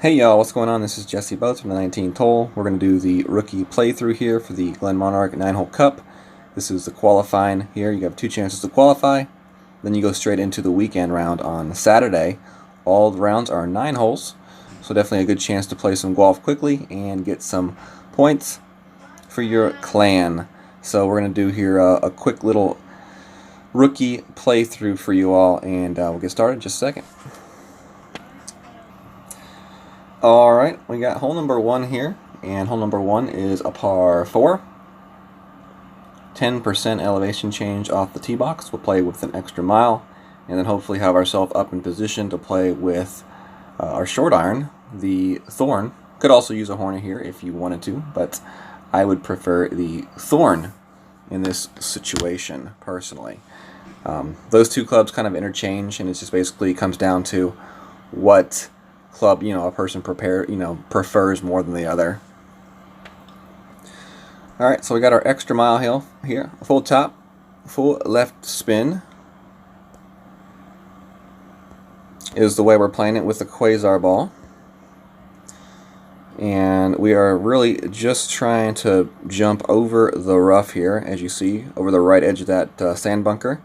Hey y'all, what's going on? This is Jesse Boats from the 19th hole. We're going to do the rookie playthrough here for the Glenmonarch 9-hole cup. This is the qualifying here. You have two chances to qualify. Then you go straight into the weekend round on Saturday. All the rounds are 9 holes, so definitely a good chance to play some golf quickly and get some points for your clan. So we're going to do here a quick little rookie playthrough for you all, and we'll get started in just a second. Alright, we got hole number 1 here, and hole number 1 is a par 4. 10% elevation change off the tee box. We'll play with an extra mile, and then hopefully have ourselves up in position to play with our short iron, the Thorn. Could also use a Hornet here if you wanted to, but I would prefer the Thorn in this situation, personally. Those two clubs kind of interchange, and it just basically comes down to what club a person prefers more than the other. Alright, so we got our extra mile hill here. Full top, full left spin is the way we're playing it with the Quasar ball. And we are really just trying to jump over the rough here, as you see, over the right edge of that sand bunker.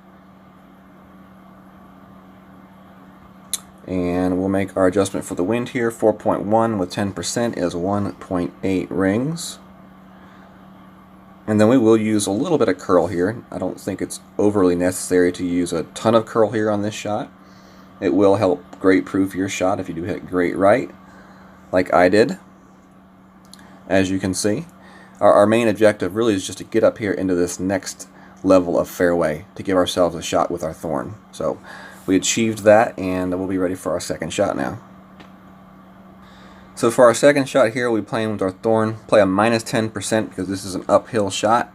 And we'll make our adjustment for the wind here. 4.1 with 10% is 1.8 rings. And then we will use a little bit of curl here. I don't think it's overly necessary to use a ton of curl here on this shot. It will help great proof your shot if you do hit great right, like I did. As you can see, our main objective really is just to get up here into this next level of fairway to give ourselves a shot with our Thorn. So we achieved that, and we'll be ready for our second shot now. So for our second shot here, we'll be playing with our Thorn. Play a minus 10% because this is an uphill shot.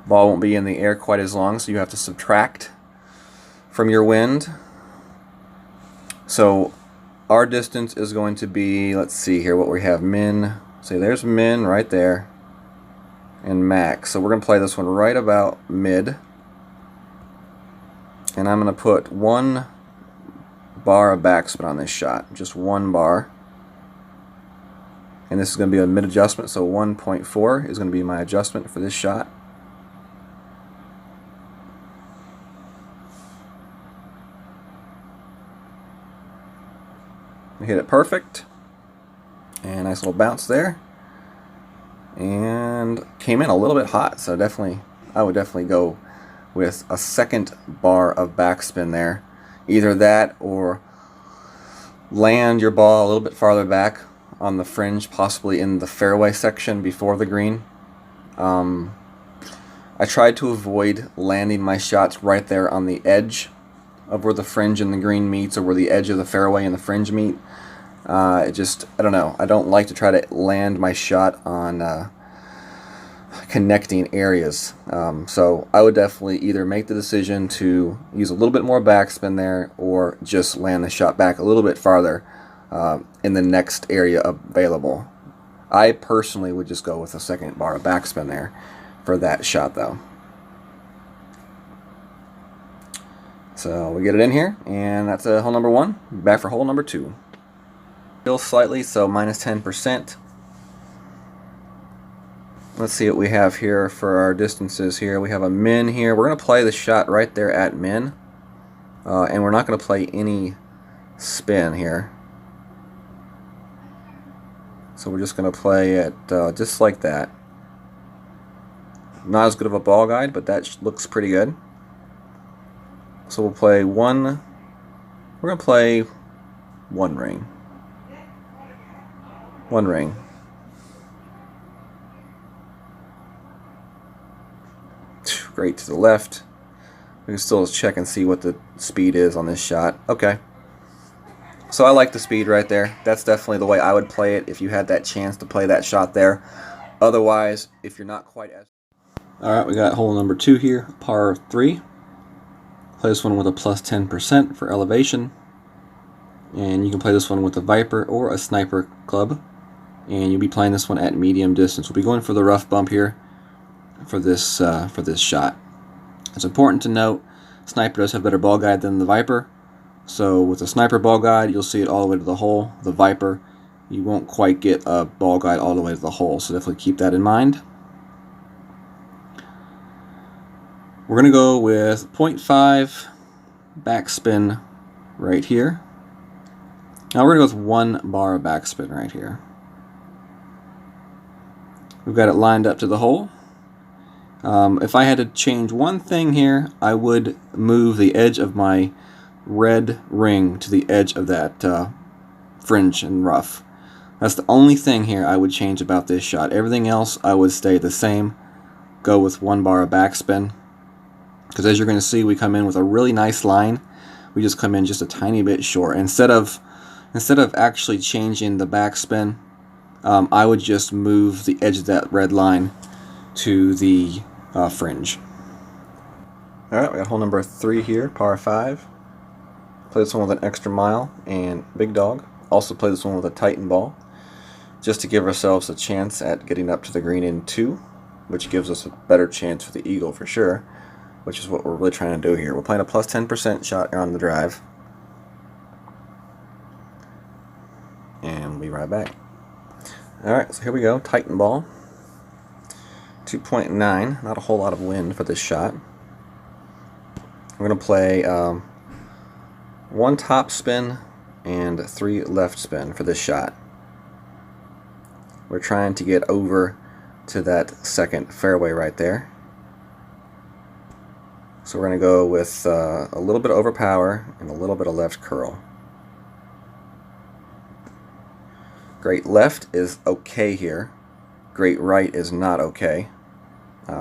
Ball won't be in the air quite as long, so you have to subtract from your wind. So our distance is going to be, let's see here what we have, min. See, there's min right there, and max. So we're going to play this one right about mid. And I'm going to put 1 bar of backspin on this shot, just 1 bar. And this is going to be a mid adjustment, so 1.4 is going to be my adjustment for this shot. We hit it perfect, and nice little bounce there, and came in a little bit hot, so I would definitely go with a second bar of backspin there. Either that or land your ball a little bit farther back on the fringe, possibly in the fairway section before the green. I tried to avoid landing my shots right there on the edge of where the fringe and the green meets, or where the edge of the fairway and the fringe meet. I don't know. I don't like to try to land my shot on connecting areas. So I would definitely either make the decision to use a little bit more backspin there, or just land the shot back a little bit farther in the next area available. I personally would just go with a second bar of backspin there for that shot though. So we get it in here, and that's hole number 1. Back for hole number 2. Still slightly, so minus 10%. Let's see what we have here for our distances here. We have a min here. We're going to play the shot right there at min. And we're not going to play any spin here. So we're just going to play it just like that. Not as good of a ball guide, but that looks pretty good. So we'll play we're going to play 1 ring. 1 ring. Great to the left. We can still check and see what the speed is on this shot. Okay. So I like the speed right there. That's definitely the way I would play it if you had that chance to play that shot there. Otherwise, if you're not quite as... Alright, we got hole number 2 here, par 3. Play this one with a plus 10% for elevation. And you can play this one with a Viper or a Sniper club. And you'll be playing this one at medium distance. We'll be going for the rough bump here for this shot. It's important to note, Sniper does have better ball guide than the Viper, So with the sniper ball guide, you'll see it all the way to the hole. The Viper, you won't quite get a ball guide all the way to the hole, so definitely keep that in mind. We're going to go with 0.5 backspin right here. Now we're going to go with 1 bar of backspin right here. We've got it lined up to the hole. If I had to change one thing here, I would move the edge of my red ring to the edge of that fringe and rough. That's the only thing here I would change about this shot. Everything else I would stay the same. Go with 1 bar of backspin. Because as you're going to see, we come in with a really nice line. We just come in just a tiny bit short. Instead of actually changing the backspin, I would just move the edge of that red line to the fringe. Alright, we got hole number 3 here, par 5. Play this one with an extra mile and big dog. Also play this one with a Titan ball, just to give ourselves a chance at getting up to the green in 2, which gives us a better chance for the eagle for sure, which is what we're really trying to do here. We're playing a plus 10% shot on the drive. And we'll be right back. Alright, so here we go, Titan ball. 2.9, not a whole lot of wind for this shot. We're going to play 1 top spin and 3 left spin for this shot. We're trying to get over to that second fairway right there. So we're going to go with a little bit of overpower and a little bit of left curl. Great left is okay here. Great right is not okay.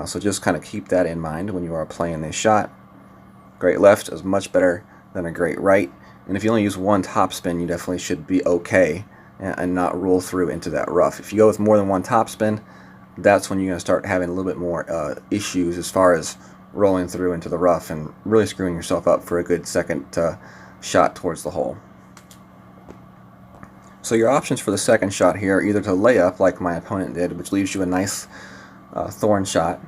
So just kind of keep that in mind when you are playing this shot. Great left is much better than a great right. And if you only use 1 topspin, you definitely should be okay and not roll through into that rough. If you go with more than 1 topspin, that's when you're going to start having a little bit more issues as far as rolling through into the rough and really screwing yourself up for a good second shot towards the hole. So your options for the second shot here are either to lay up like my opponent did, which leaves you a nice thorn shot,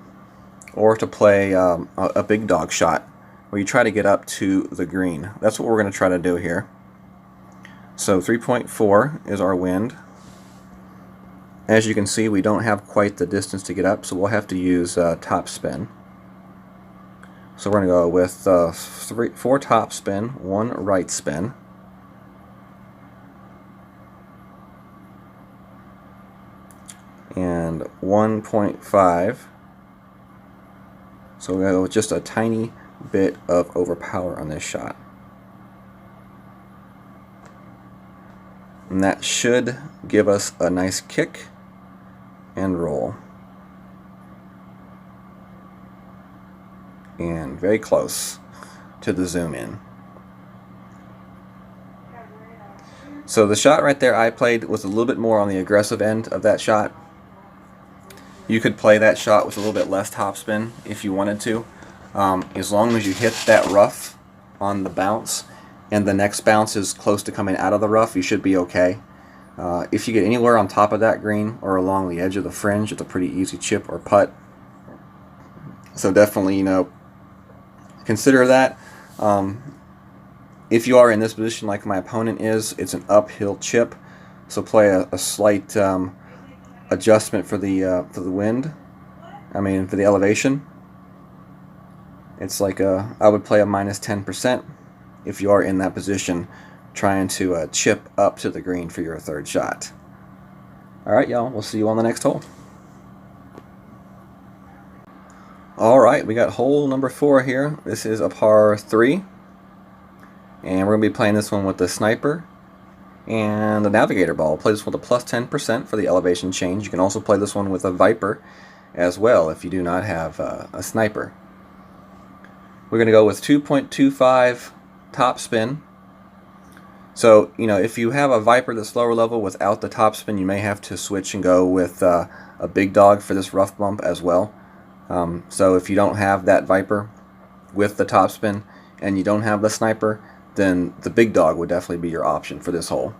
or to play a big dog shot where you try to get up to the green. That's what we're going to try to do here. So 3.4 is our wind. As you can see, we don't have quite the distance to get up, so we'll have to use top spin. So we're going to go with 4 top spin, 1 right spin. And 1.5. So we're going to go with just a tiny bit of overpower on this shot. And that should give us a nice kick and roll. And very close to the zoom in. So the shot right there I played was a little bit more on the aggressive end of that shot. You could play that shot with a little bit less topspin if you wanted to. As long as you hit that rough on the bounce and the next bounce is close to coming out of the rough, you should be okay. If you get anywhere on top of that green or along the edge of the fringe, it's a pretty easy chip or putt. So definitely, consider that. If you are in this position like my opponent is, it's an uphill chip, so play a slight adjustment for the wind. For the elevation. It's like I would play a minus 10% if you are in that position, trying to chip up to the green for your third shot. Alright, y'all, we'll see you on the next hole. Alright, we got hole number 4 here. This is a par 3. And we're going to be playing this one with the sniper and the navigator ball. Play this with a plus 10% for the elevation change. You can also play this one with a Viper as well if you do not have a sniper. We're going to go with 2.25 top spin. So, if you have a Viper that's lower level without the top spin, you may have to switch and go with a big dog for this rough bump as well. So if you don't have that Viper with the top spin and you don't have the sniper, then the big dog would definitely be your option for this hole.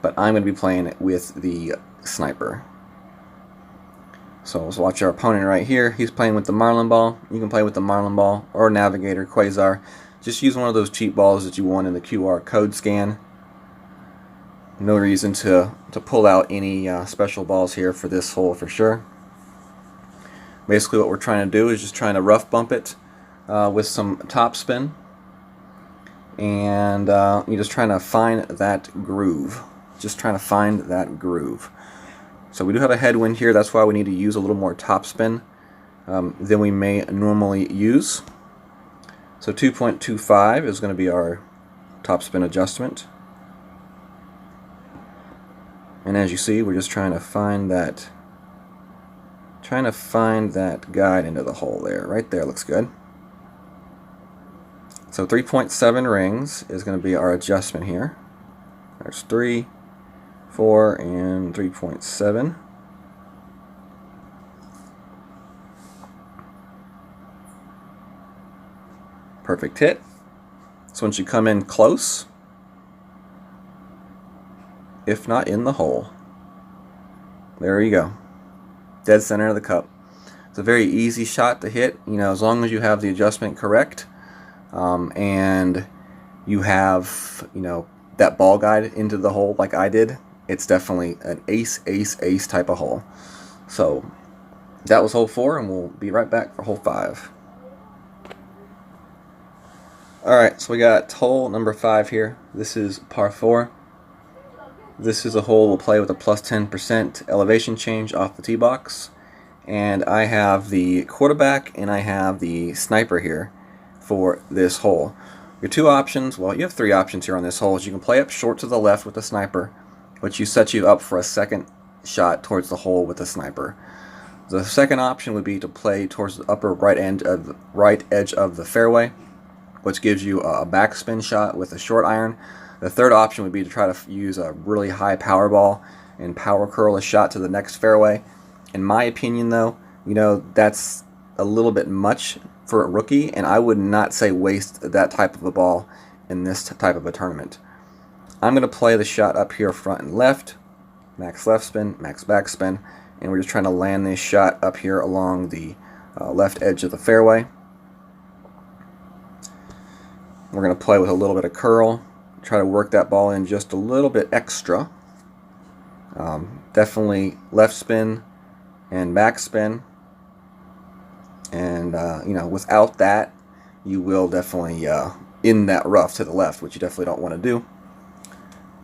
But I'm going to be playing it with the sniper. So let's watch our opponent right here. He's playing with the Marlin ball. You can play with the Marlin ball or Navigator, Quasar. just use one of those cheap balls that you want in the QR code scan. No reason to pull out any special balls here for this hole for sure. Basically what we're trying to do is just trying to rough bump it with some top spin, and you're just trying to find that groove. Just trying to find that groove. So we do have a headwind here, that's why we need to use a little more top spin than we may normally use. So 2.25 is going to be our top spin adjustment. And as you see, we're just trying to find that guide into the hole there. Right there looks good. So 3.7 rings is going to be our adjustment here. There's 3, 4, and 3.7. Perfect hit. So once you come in close, if not in the hole, there you go. Dead center of the cup. It's a very easy shot to hit, you know, as long as you have the adjustment correct, and you have, you know, that ball guide into the hole like I did. It's definitely an ace, ace, ace type of hole. So that was hole 4, and we'll be right back for hole 5. Alright, so we got hole number 5 here. This is par 4. This is a hole we'll play with a plus 10% elevation change off the tee box. And I have the quarterback and I have the sniper here for this hole. Your two options, well, you have 3 options here on this hole. Is you can play up short to the left with the sniper, which sets you up for a second shot towards the hole with the sniper. The second option would be to play towards the upper right edge of the fairway, which gives you a backspin shot with a short iron. The third option would be to try to use a really high power ball and power curl a shot to the next fairway. In my opinion, though, you know, that's a little bit much for a rookie, and I would not say waste that type of a ball in this type of a tournament. I'm going to play the shot up here front and left, max left spin, max back spin, and we're just trying to land this shot up here along the left edge of the fairway. We're going to play with a little bit of curl, try to work that ball in just a little bit extra. Definitely left spin and back spin, and you know, without that you will definitely in that rough to the left, which you definitely don't want to do.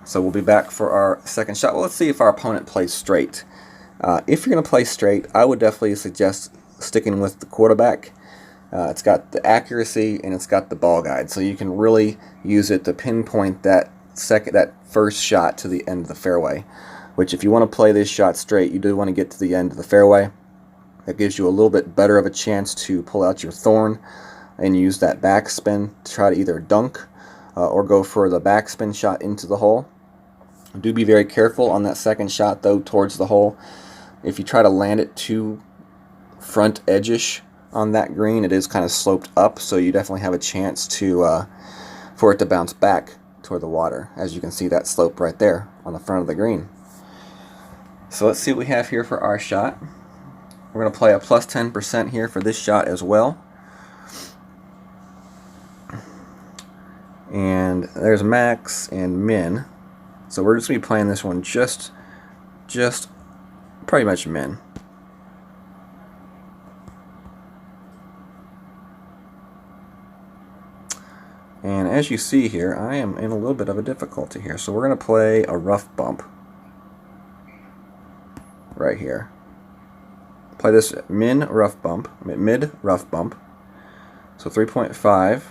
So we'll be back for our second shot. Well, let's see if our opponent plays straight. If you're going to play straight, I would definitely suggest sticking with the quarterback. It's got the accuracy and it's got the ball guide, so you can really use it to pinpoint that first shot to the end of the fairway. Which, if you want to play this shot straight, you do want to get to the end of the fairway. That gives you a little bit better of a chance to pull out your thorn and use that backspin to try to either dunk or go for the backspin shot into the hole. Do be very careful on that second shot, though, towards the hole. If you try to land it too front edge-ish on that green, it is kind of sloped up, so you definitely have a chance to for it to bounce back toward the water. As you can see, that slope right there on the front of the green. So let's see what we have here for our shot. We're going to play a plus 10% here for this shot as well. And there's max and min. So we're just going to be playing this one just pretty much min. And as you see here, I am in a little bit of a difficulty here. So we're going to play a rough bump right here. Play this mid rough bump. So 3.5.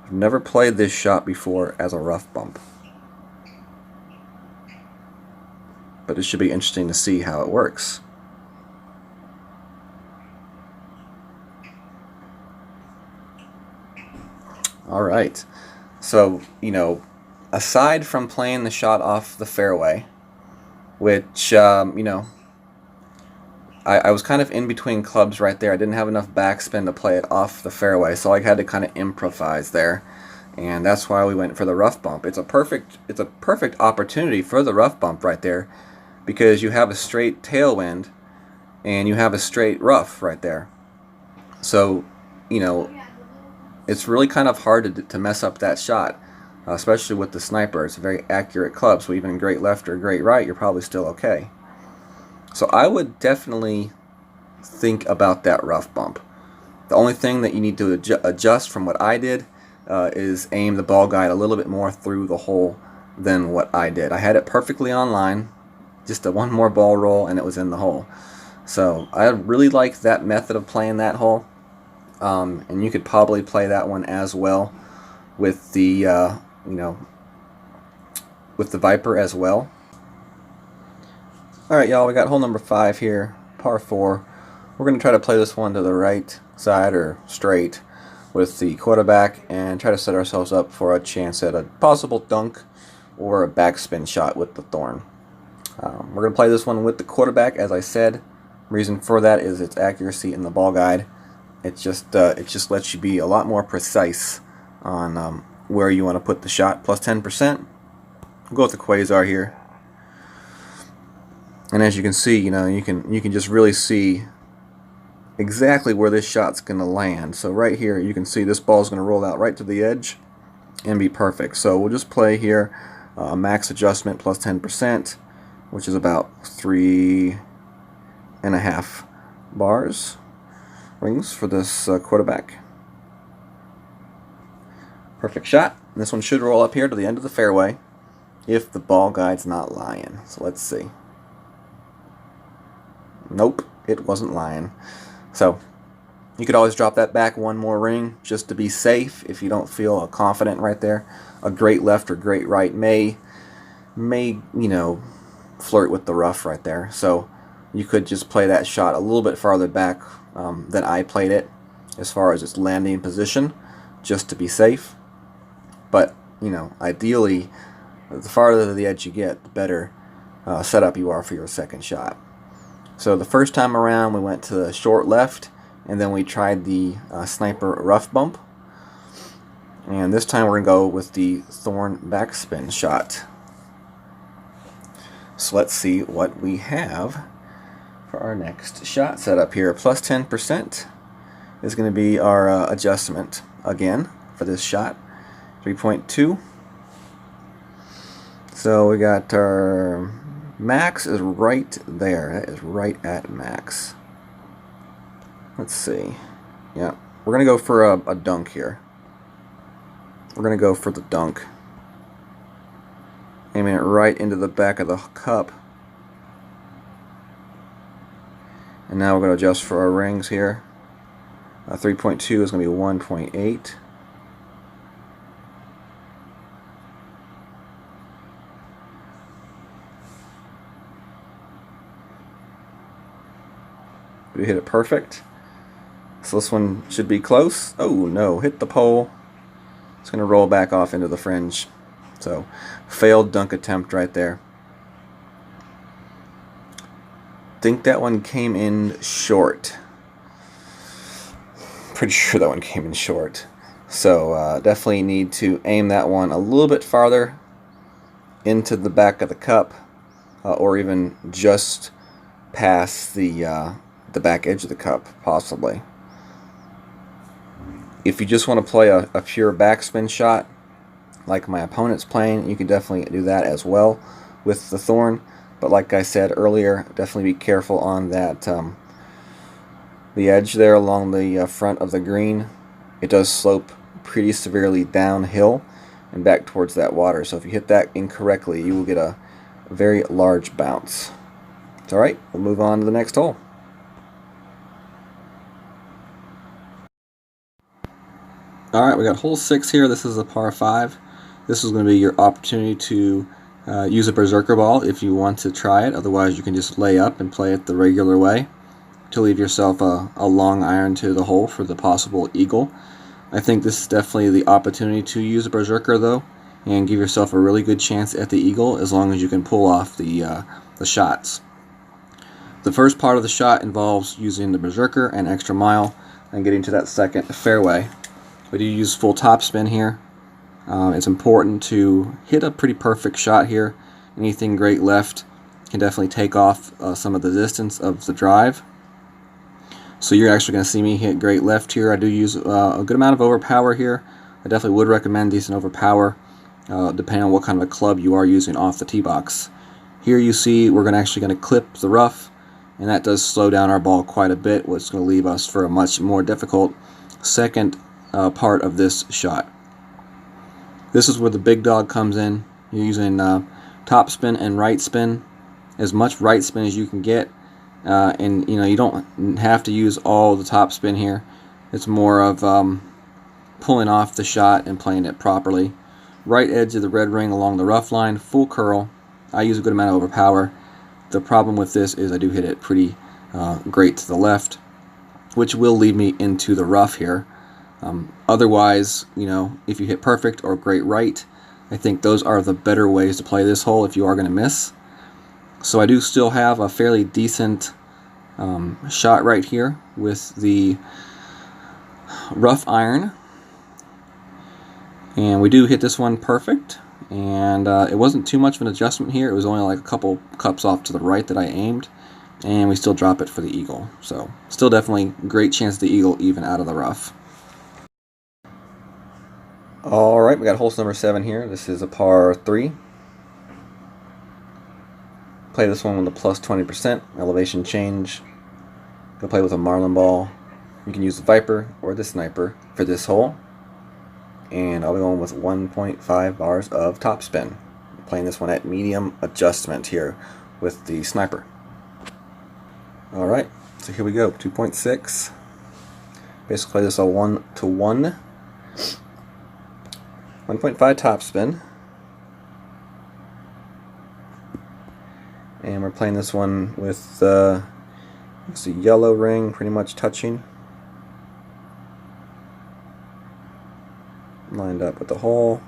I've never played this shot before as a rough bump, but it should be interesting to see how it works. Alright, so, you know, aside from playing the shot off the fairway, which, you know, I was kind of in between clubs right there. I didn't have enough backspin to play it off the fairway, so I had to kind of improvise there, and that's why we went for the rough bump. It's a perfect opportunity for the rough bump right there, because you have a straight tailwind and you have a straight rough right there. So, you know, it's really kind of hard to mess up that shot, especially with the sniper. It's a very accurate club, so even in great left or great right, you're probably still okay. So I would definitely think about that rough bump. The only thing that you need to adjust from what I did is aim the ball guide a little bit more through the hole than what I did. I had it perfectly on line, just one more ball roll and it was in the hole. So I really like that method of playing that hole, and you could probably play that one as well with the with the Viper as well. Alright y'all, we got hole number 5 here, par 4. We're going to try to play this one to the right side or straight with the quarterback and try to set ourselves up for a chance at a possible dunk or a backspin shot with the thorn. We're going to play this one with the quarterback, as I said. Reason for that is its accuracy in the ball guide. It just lets you be a lot more precise on where you want to put the shot. Plus 10%. We'll go with the Quasar here. And as you can see, you can just really see exactly where this shot's going to land. So right here, you can see this ball's going to roll out right to the edge and be perfect. So we'll just play here a max adjustment plus 10%, which is about 3.5 bars rings for this quarterback. Perfect shot. This one should roll up here to the end of the fairway if the ball guide's not lying. So let's see. Nope, it wasn't lying. So you could always drop that back one more ring just to be safe if you don't feel confident right there. A great left or great right may flirt with the rough right there. So you could just play that shot a little bit farther back than I played it as far as its landing position, just to be safe. But ideally, the farther to the edge you get, the better setup you are for your second shot. So the first time around we went to the short left, and then we tried the sniper rough bump. And this time we're going to go with the thorn backspin shot. So let's see what we have for our next shot setup here. Plus 10% is going to be our adjustment again for this shot. 3.2. So we got our max is right there. That is right at max. Let's see. Yeah, we're going to go for a dunk here. We're going to go for the dunk. Aiming it right into the back of the cup. And now we're going to adjust for our rings here. 3.2 is going to be 1.8. We hit it perfect. So this one should be close. Oh no, hit the pole. It's going to roll back off into the fringe. So, failed dunk attempt right there. Think that one came in short. Pretty sure that one came in short. So, definitely need to aim that one a little bit farther into the back of the cup, or even just past the back edge of the cup, possibly. If you just want to play a pure backspin shot, like my opponent's playing, you can definitely do that as well with the thorn. But like I said earlier, definitely be careful on that the edge there along the front of the green. It does slope pretty severely downhill and back towards that water. So if you hit that incorrectly, you will get a very large bounce. It's alright, we'll move on to the next hole. Alright, we got hole 6 here. This is a par 5. This is going to be your opportunity to use a berserker ball if you want to try it. Otherwise, you can just lay up and play it the regular way to leave yourself a long iron to the hole for the possible eagle. I think this is definitely the opportunity to use a berserker though, and give yourself a really good chance at the eagle as long as you can pull off the shots. The first part of the shot involves using the berserker and extra mile and getting to that second fairway. But you use full topspin here. It's important to hit a pretty perfect shot here. Anything great left can definitely take off some of the distance of the drive. So you're actually going to see me hit great left here. I do use a good amount of overpower here. I definitely would recommend decent overpower, depending on what kind of a club you are using off the tee box. Here you see we're actually going to clip the rough, and that does slow down our ball quite a bit, which is going to leave us for a much more difficult second part of this shot. This is where the big dog comes in. You're using top spin and right spin, as much right spin as you can get, and you don't have to use all the top spin here. It's more of pulling off the shot and playing it properly. Right edge of the red ring along the rough line, full curl. I use a good amount of overpower. The problem with this is I do hit it pretty great to the left, which will lead me into the rough here. Otherwise, if you hit perfect or great right, I think those are the better ways to play this hole if you are going to miss. So I do still have a fairly decent shot right here with the rough iron. And we do hit this one perfect. And it wasn't too much of an adjustment here. It was only like a couple cups off to the right that I aimed. And we still drop it for the eagle. So still definitely great chance of the eagle even out of the rough. Alright, we got hole number 7 here. This is a par 3. Play this one with a plus 20% elevation change. Go play with a marlin ball. You can use the Viper or the Sniper for this hole. And I'll be going with 1.5 bars of topspin. Playing this one at medium adjustment here with the Sniper. Alright, so here we go, 2.6. Basically play this all 1-to-1. 1.5 topspin. And we're playing this one with it's a yellow ring pretty much touching. Lined up with the hole.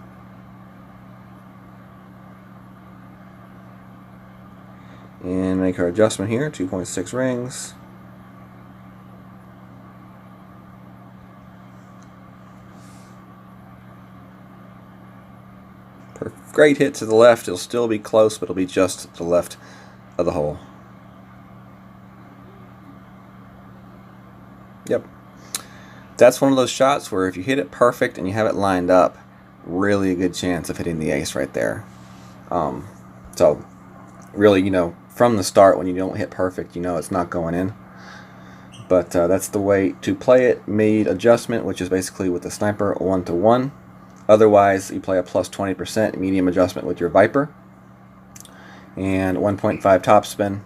And make our adjustment here, 2.6 rings. Great hit to the left. It'll still be close, but it'll be just to the left of the hole. Yep. That's one of those shots where if you hit it perfect and you have it lined up, really a good chance of hitting the ace right there. So really, from the start when you don't hit perfect, it's not going in. But that's the way to play it. Made adjustment, which is basically with the Sniper 1-to-1. Otherwise, you play a plus 20% medium adjustment with your Viper. And 1.5 topspin.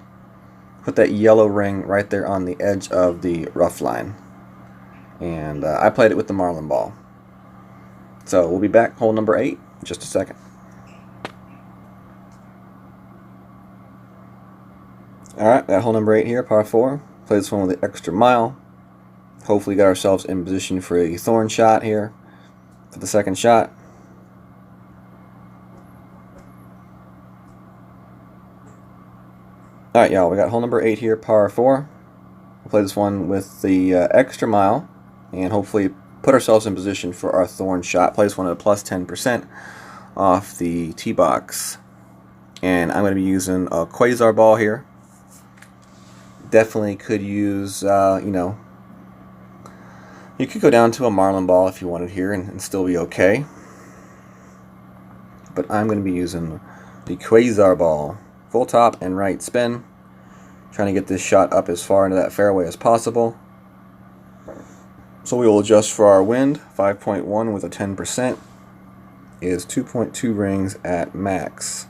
Put that yellow ring right there on the edge of the rough line. And I played it with the marlin ball. So we'll be back, hole number 8, in just a second. Alright, got hole number 8 here, par 4. Play this one with the extra mile. Hopefully got ourselves in position for a thorn shot here for the second shot. Alright, y'all, we got hole number 8 here, par 4. We'll play this one with the extra mile and hopefully put ourselves in position for our thorn shot. Play this one at a plus 10% off the tee box. And I'm going to be using a quasar ball here. Definitely could use, you could go down to a marlin ball if you wanted here and still be okay. But I'm going to be using the quasar ball. Full top and right spin. Trying to get this shot up as far into that fairway as possible. So we will adjust for our wind. 5.1 with a 10% is 2.2 rings at max.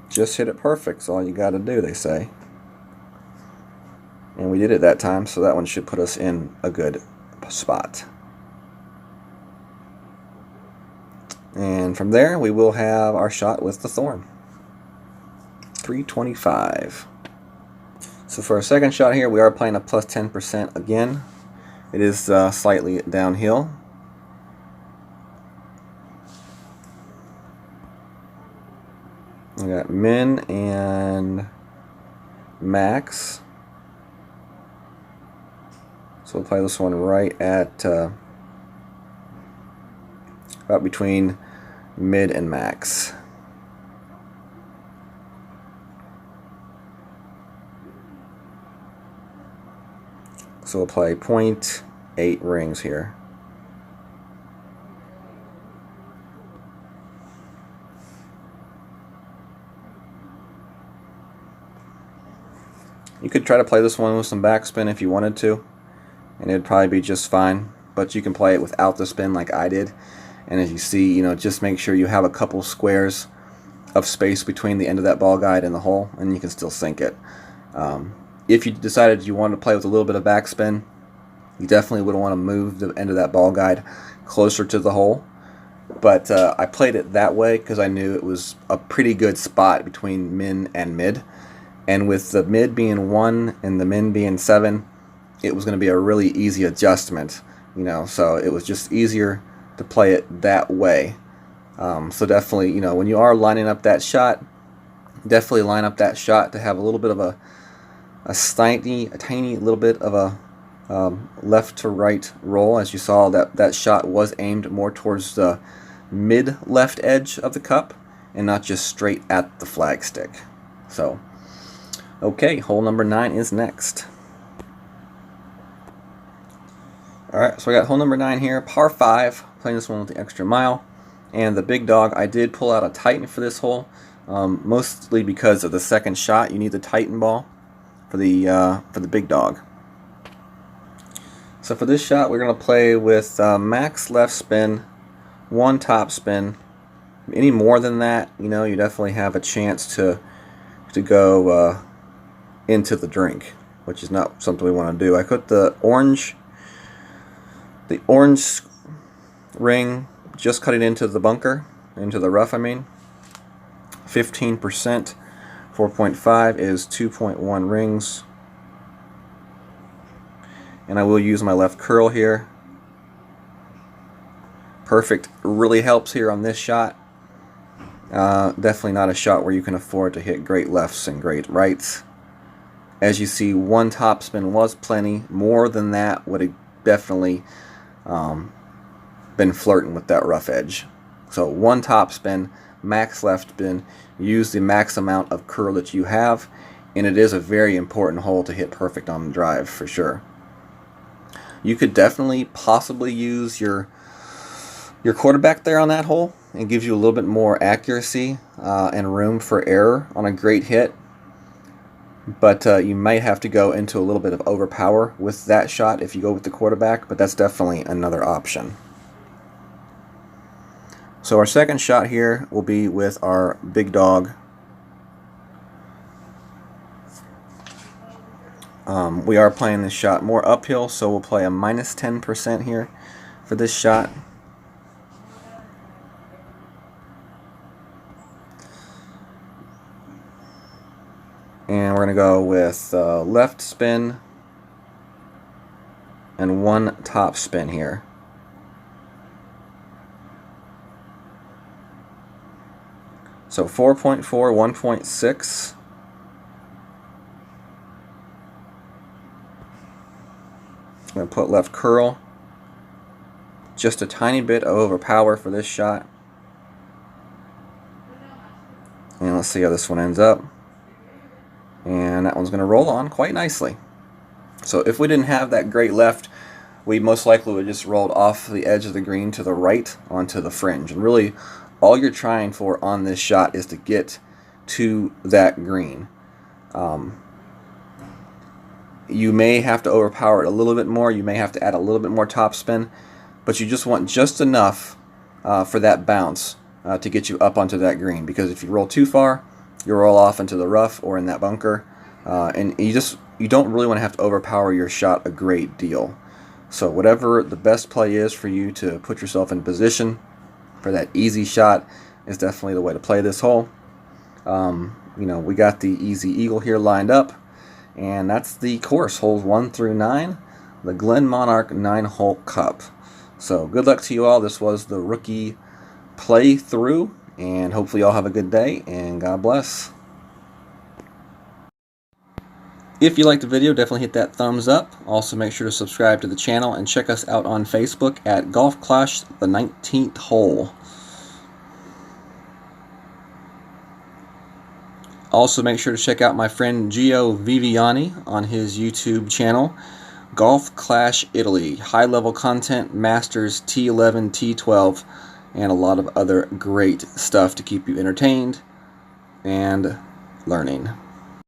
Just hit it perfect, is all you got to do, they say. And we did it that time, so that one should put us in a good spot. And from there, we will have our shot with the thorn. 325. So for our second shot here, we are playing a plus 10% again. It is slightly downhill. We got min and max. So we'll play this one right at about between mid and max. So we'll play 0.8 rings here. You could try to play this one with some backspin if you wanted to, and it'd probably be just fine. But you can play it without the spin like I did. And as you see, you know, just make sure you have a couple squares of space between the end of that ball guide and the hole, and you can still sink it. If you decided you wanted to play with a little bit of backspin, you definitely would want to move the end of that ball guide closer to the hole. But I played it that way because I knew it was a pretty good spot between min and mid. And with the mid being 1 and the min being 7, it was going to be a really easy adjustment, you know, so it was just easier to play it that way. So definitely, you know, when you are lining up that shot, definitely line up that shot to have a little bit of a tiny little bit of a left to right roll. As you saw, that shot was aimed more towards the mid left edge of the cup and not just straight at the flagstick. So okay, hole number 9 is next. Alright, so we got hole number 9 here, par 5, playing this one with the extra mile. And the big dog, I did pull out a Titan for this hole, mostly because of the second shot. You need the Titan ball for the big dog. So for this shot, we're going to play with max left spin, 1 top spin. Any more than that, you know, you definitely have a chance to go into the drink, which is not something we want to do. I put the orange ring, just cut it into the bunker, into the rough, I mean. 15%, 4.5 is 2.1 rings. And I will use my left curl here. Perfect, really helps here on this shot. Definitely not a shot where you can afford to hit great lefts and great rights. As you see, 1 topspin was plenty. More than that would have definitely been flirting with that rough edge. So 1 topspin, max left spin, use the max amount of curl that you have, and it is a very important hole to hit perfect on the drive for sure. You could definitely possibly use your quarterback there on that hole. It gives you a little bit more accuracy and room for error on a great hit. But you might have to go into a little bit of overpower with that shot if you go with the quarterback, but that's definitely another option. So our second shot here will be with our big dog. We are playing this shot more uphill, so we'll play a minus 10% here for this shot. And we're going to go with left spin and 1 top spin here. So 4.4, 1.6. I'm going to put left curl. Just a tiny bit of overpower for this shot. And let's see how this one ends up. And that one's going to roll on quite nicely. So if we didn't have that great left, we most likely would have just rolled off the edge of the green to the right onto the fringe. And really, all you're trying for on this shot is to get to that green. You may have to overpower it a little bit more. You may have to add a little bit more topspin. But you just want just enough for that bounce to get you up onto that green. Because if you roll too far, you roll off into the rough or in that bunker, and you don't really want to have to overpower your shot a great deal. So whatever the best play is for you to put yourself in position for that easy shot is definitely the way to play this hole. You know, we got the easy eagle here lined up, and that's the course, holes 1 through 9, the Glenmonarch 9-hole cup. So good luck to you all. This was the rookie playthrough. And hopefully y'all have a good day, and God bless. If you liked the video, definitely hit that thumbs up. Also make sure to subscribe to the channel and check us out on Facebook at Golf Clash the 19th Hole. Also make sure to check out my friend Gio Viviani on his YouTube channel, Golf Clash Italy, high level content, Masters, T11, T12, and a lot of other great stuff to keep you entertained and learning.